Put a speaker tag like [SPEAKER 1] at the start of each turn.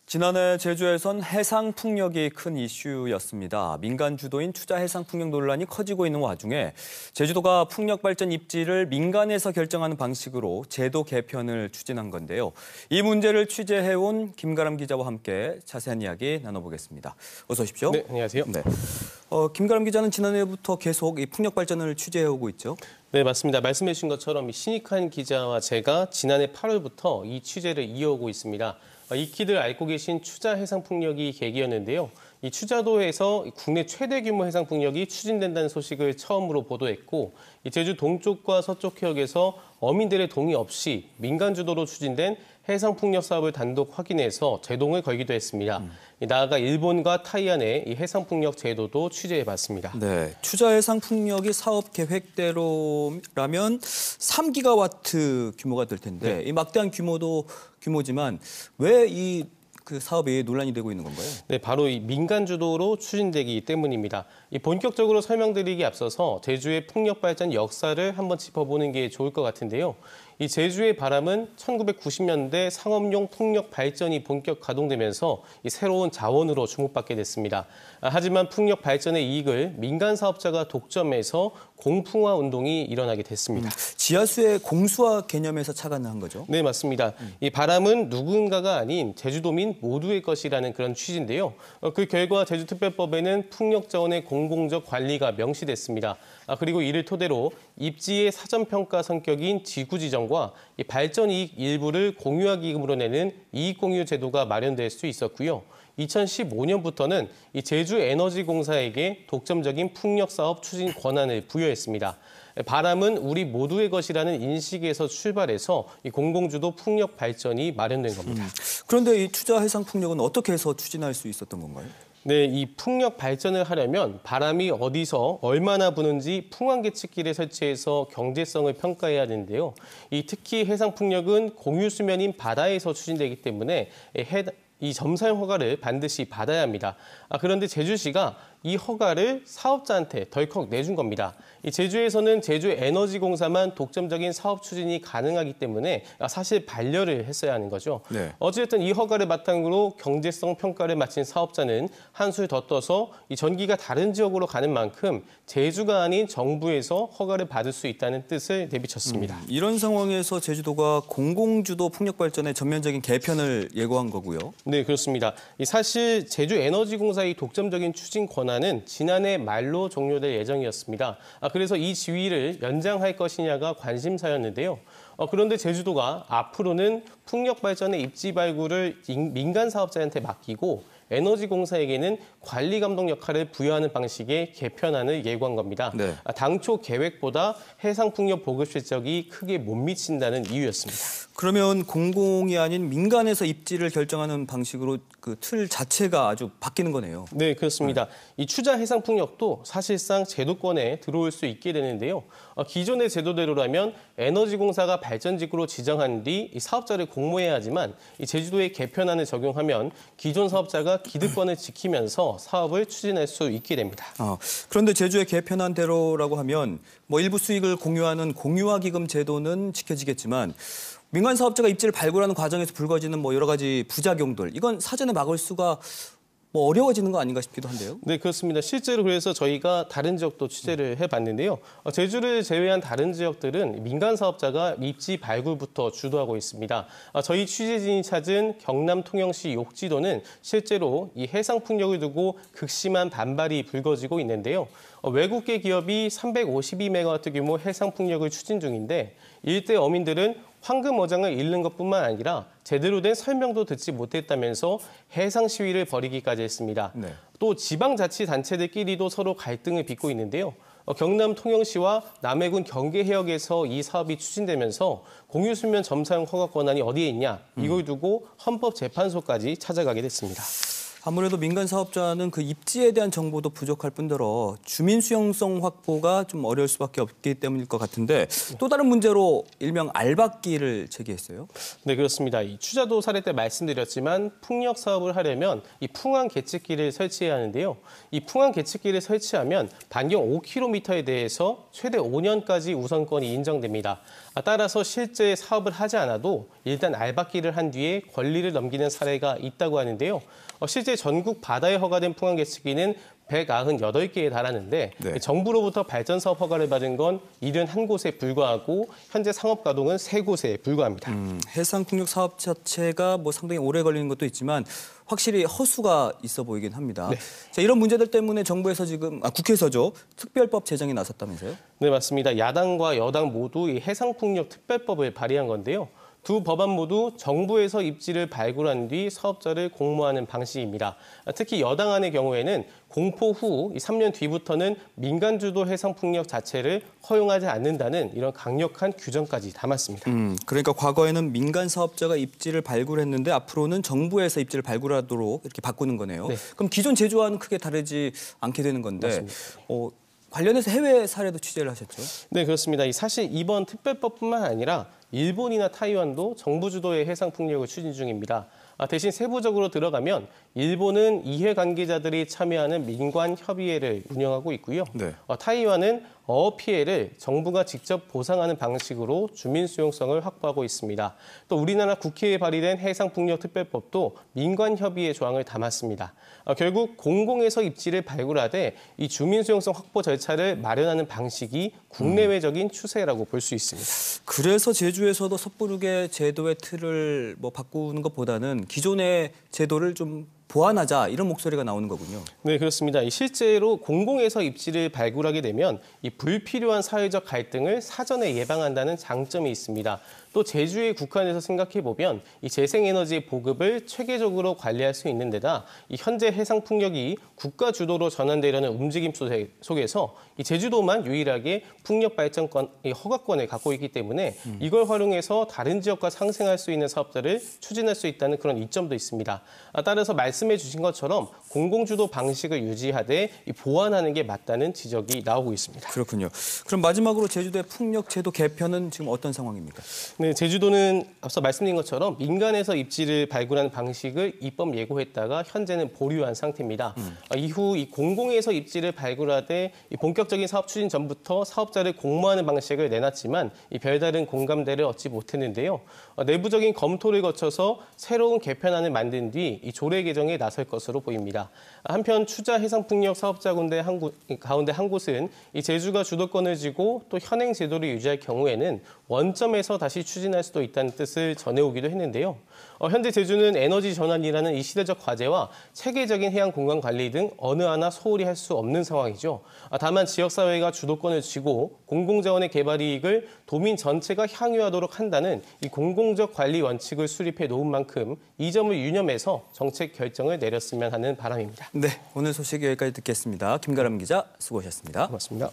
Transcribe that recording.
[SPEAKER 1] 지난해 제주에선 해상 풍력이 큰 이슈였습니다. 민간 주도인 투자 해상 풍력 논란이 커지고 있는 와중에 제주도가 풍력 발전 입지를 민간에서 결정하는 방식으로 제도 개편을 추진한 건데요. 이 문제를 취재해온 김가람 기자와 함께 자세한 이야기 나눠보겠습니다. 어서 오십시오.
[SPEAKER 2] 네, 안녕하세요.
[SPEAKER 1] 네. 김가람 기자는 지난해부터 계속 이 풍력 발전을 취재해오고 있죠.
[SPEAKER 2] 네, 맞습니다. 말씀해 주신 것처럼 신익한 기자와 제가 지난해 8월부터 이 취재를 이어오고 있습니다. 익히들 앓고 계신 추자 해상풍력이 계기였는데요. 이 추자도에서 국내 최대 규모 해상풍력이 추진된다는 소식을 처음으로 보도했고, 이 제주 동쪽과 서쪽 해역에서 어민들의 동의 없이 민간 주도로 추진된 해상풍력 사업을 단독 확인해서 제동을 걸기도 했습니다. 나아가 일본과 타이완의 이 해상풍력 제도도 취재해봤습니다.
[SPEAKER 1] 네, 추자 해상풍력이 사업 계획대로라면 3기가와트 규모가 될 텐데 이 막대한 규모지만 왜 이 사업이 논란이 되고 있는 건가요?
[SPEAKER 2] 네, 바로 이 민간 주도로 추진되기 때문입니다. 이 본격적으로 설명드리기 앞서서 제주의 풍력 발전 역사를 한번 짚어보는 게 좋을 것 같은데요. 이 제주의 바람은 1990년대 상업용 풍력 발전이 본격 가동되면서 이 새로운 자원으로 주목받게 됐습니다. 하지만 풍력 발전의 이익을 민간 사업자가 독점해서 공풍화 운동이 일어나게 됐습니다.
[SPEAKER 1] 지하수의 공수화 개념에서 착안한 거죠?
[SPEAKER 2] 네, 맞습니다. 이 바람은 누군가가 아닌 제주도민 모두의 것이라는 그런 취지인데요. 그 결과 제주특별법에는 풍력 자원의 공공적 관리가 명시됐습니다. 그리고 이를 토대로 입지의 사전평가 성격인 지구지정과 이 발전 이익 일부를 공유하기금으로 내는 이익공유 제도가 마련될 수 있었고요. 2015년부터는 이 제주에너지공사에게 독점적인 풍력 사업 추진 권한을 부여했습니다. 바람은 우리 모두의 것이라는 인식에서 출발해서 이 공공주도 풍력 발전이 마련된 겁니다.
[SPEAKER 1] 그런데 이 투자 해상 풍력은 어떻게 해서 추진할 수 있었던 건가요?
[SPEAKER 2] 네, 이 풍력 발전을 하려면 바람이 어디서 얼마나 부는지 풍황 계측기를 설치해서 경제성을 평가해야 하는데요. 특히 해상 풍력은 공유 수면인 바다에서 추진되기 때문에 이 점사용 허가를 반드시 받아야 합니다. 그런데 제주시가 이 허가를 사업자한테 덜컥 내준 겁니다. 이 제주에서는 제주에너지공사만 독점적인 사업 추진이 가능하기 때문에 사실 반려를 했어야 하는 거죠.
[SPEAKER 1] 네.
[SPEAKER 2] 어쨌든 이 허가를 바탕으로 경제성 평가를 마친 사업자는 한술 더 떠서 이 전기가 다른 지역으로 가는 만큼 제주가 아닌 정부에서 허가를 받을 수 있다는 뜻을 내비쳤습니다.
[SPEAKER 1] 이런 상황에서 제주도가 공공주도 풍력 발전의 전면적인 개편을 예고한 거고요.
[SPEAKER 2] 네, 그렇습니다. 사실 제주에너지공사의 독점적인 추진 권한은 지난해 말로 종료될 예정이었습니다. 그래서 이 지위를 연장할 것이냐가 관심사였는데요. 그런데 제주도가 앞으로는 풍력 발전의 입지 발굴을 민간 사업자한테 맡기고 에너지공사에게는 관리 감독 역할을 부여하는 방식의 개편안을 예고한 겁니다.
[SPEAKER 1] 네.
[SPEAKER 2] 당초 계획보다 해상풍력 보급 실적이 크게 못 미친다는 이유였습니다.
[SPEAKER 1] 그러면 공공이 아닌 민간에서 입지를 결정하는 방식으로 그 틀 자체가 아주 바뀌는 거네요.
[SPEAKER 2] 네, 그렇습니다. 이 추자 해상풍력도 사실상 제도권에 들어올 수 있게 되는데요. 기존의 제도대로라면 에너지공사가 발전지구로 지정한 뒤 이 사업자를 공모해야 하지만 이 제주도의 개편안을 적용하면 기존 사업자가 기득권을 지키면서 사업을 추진할 수 있게 됩니다.
[SPEAKER 1] 그런데 제주의 개편안 대로라고 하면 일부 수익을 공유하는 공유화 기금 제도는 지켜지겠지만 민간 사업자가 입지를 발굴하는 과정에서 불거지는 여러 가지 부작용들, 이건 사전에 막을 수가 어려워지는 거 아닌가 싶기도 한데요.
[SPEAKER 2] 네, 그렇습니다. 실제로 그래서 저희가 다른 지역도 취재를 해봤는데요. 제주를 제외한 다른 지역들은 민간 사업자가 입지 발굴부터 주도하고 있습니다. 저희 취재진이 찾은 경남 통영시 욕지도는 실제로 이 해상 풍력을 두고 극심한 반발이 불거지고 있는데요. 외국계 기업이 352메가와트 규모 해상 풍력을 추진 중인데 일대 어민들은 황금 어장을 잃는 것뿐만 아니라 제대로 된 설명도 듣지 못했다면서 해상 시위를 벌이기까지 했습니다.
[SPEAKER 1] 네.
[SPEAKER 2] 또 지방자치단체들끼리도 서로 갈등을 빚고 있는데요. 경남 통영시와 남해군 경계해역에서 이 사업이 추진되면서 공유수면 점사용 허가 권한이 어디에 있냐 이걸 두고 헌법재판소까지 찾아가게 됐습니다.
[SPEAKER 1] 아무래도 민간 사업자는 그 입지에 대한 정보도 부족할 뿐더러 주민 수용성 확보가 좀 어려울 수밖에 없기 때문일 것 같은데 또 다른 문제로 일명 알박기를 제기했어요.
[SPEAKER 2] 네, 그렇습니다. 이 추자도 사례 때 말씀드렸지만 풍력 사업을 하려면 이 풍안 계측기를 설치해야 하는데요. 이 풍안 계측기를 설치하면 반경 5km에 대해서 최대 5년까지 우선권이 인정됩니다. 따라서 실제 사업을 하지 않아도 일단 알박기를 한 뒤에 권리를 넘기는 사례가 있다고 하는데요. 실제 전국 바다에 허가된 풍안 계측기는 198개에 달하는데
[SPEAKER 1] 네.
[SPEAKER 2] 정부로부터 발전 사업 허가를 받은 건 71곳에 불과하고 현재 상업 가동은 3곳에 불과합니다.
[SPEAKER 1] 해상 풍력 사업 자체가 뭐 상당히 오래 걸리는 것도 있지만 확실히 허수가 있어 보이긴 합니다.
[SPEAKER 2] 네.
[SPEAKER 1] 자, 이런 문제들 때문에 정부에서 지금 국회에서죠. 특별법 제정에 나섰다면서요?
[SPEAKER 2] 네, 맞습니다. 야당과 여당 모두 이 해상풍력 특별법을 발의한 건데요. 두 법안 모두 정부에서 입지를 발굴한 뒤 사업자를 공모하는 방식입니다. 특히 여당안의 경우에는 공포 후 3년 뒤부터는 민간 주도 해상풍력 자체를 허용하지 않는다는 이런 강력한 규정까지 담았습니다.
[SPEAKER 1] 그러니까 과거에는 민간 사업자가 입지를 발굴했는데 앞으로는 정부에서 입지를 발굴하도록 이렇게 바꾸는 거네요.
[SPEAKER 2] 네.
[SPEAKER 1] 그럼 기존 제조와는 크게 다르지 않게 되는 건데
[SPEAKER 2] 맞습니다.
[SPEAKER 1] 관련해서 해외 사례도 취재를 하셨죠?
[SPEAKER 2] 네, 그렇습니다. 사실 이번 특별법뿐만 아니라 일본이나 타이완도 정부 주도의 해상 풍력을 추진 중입니다. 대신 세부적으로 들어가면 일본은 이해관계자들이 참여하는 민관 협의회를 운영하고 있고요.
[SPEAKER 1] 네.
[SPEAKER 2] 타이완은 어업 피해를 정부가 직접 보상하는 방식으로 주민 수용성을 확보하고 있습니다. 또 우리나라 국회에 발의된 해상풍력특별법도 민관협의회 조항을 담았습니다. 결국 공공에서 입지를 발굴하되 이 주민 수용성 확보 절차를 마련하는 방식이 국내외적인 추세라고 볼 수 있습니다.
[SPEAKER 1] 그래서 제주에서도 섣부르게 제도의 틀을 바꾸는 것보다는 기존의 제도를 좀 보완하자 이런 목소리가 나오는 거군요.
[SPEAKER 2] 네, 그렇습니다. 실제로 공공에서 입지를 발굴하게 되면 이 불필요한 사회적 갈등을 사전에 예방한다는 장점이 있습니다. 또 제주의 국한에서 생각해 보면 이 재생에너지 보급을 체계적으로 관리할 수 있는 데다 이 현재 해상 풍력이 국가 주도로 전환되려는 움직임 속에서 이 제주도만 유일하게 풍력 발전권 허가권을 갖고 있기 때문에 이걸 활용해서 다른 지역과 상생할 수 있는 사업들을 추진할 수 있다는 그런 이점도 있습니다. 따라서 말씀해 주신 것처럼 공공주도 방식을 유지하되 보완하는 게 맞다는 지적이 나오고 있습니다.
[SPEAKER 1] 그렇군요. 그럼 마지막으로 제주도의 풍력 제도 개편은 지금 어떤 상황입니까?
[SPEAKER 2] 네, 제주도는 앞서 말씀드린 것처럼 민간에서 입지를 발굴하는 방식을 입법 예고했다가 현재는 보류한 상태입니다. 이후 이 공공에서 입지를 발굴하되 이 본격적인 사업 추진 전부터 사업자를 공모하는 방식을 내놨지만 이 별다른 공감대를 얻지 못했는데요. 내부적인 검토를 거쳐서 새로운 개편안을 만든 뒤 이 조례 개정에 나설 것으로 보입니다. 한편 추자 해상풍력 사업자 가운데 한 곳은 이 제주가 주도권을 쥐고 또 현행 제도를 유지할 경우에는 원점에서 다시 추진할 수도 있다는 뜻을 전해오기도 했는데요. 현재 제주는 에너지 전환이라는 이 시대적 과제와 체계적인 해양 공간 관리 등 어느 하나 소홀히 할 수 없는 상황이죠. 다만 지역사회가 주도권을 쥐고 공공자원의 개발 이익을 도민 전체가 향유하도록 한다는 이 공공적 관리 원칙을 수립해 놓은 만큼 이 점을 유념해서 정책 결정을 내렸으면 하는 바람입니다.
[SPEAKER 1] 네, 오늘 소식 여기까지 듣겠습니다. 김가람 기자 수고하셨습니다.
[SPEAKER 2] 고맙습니다.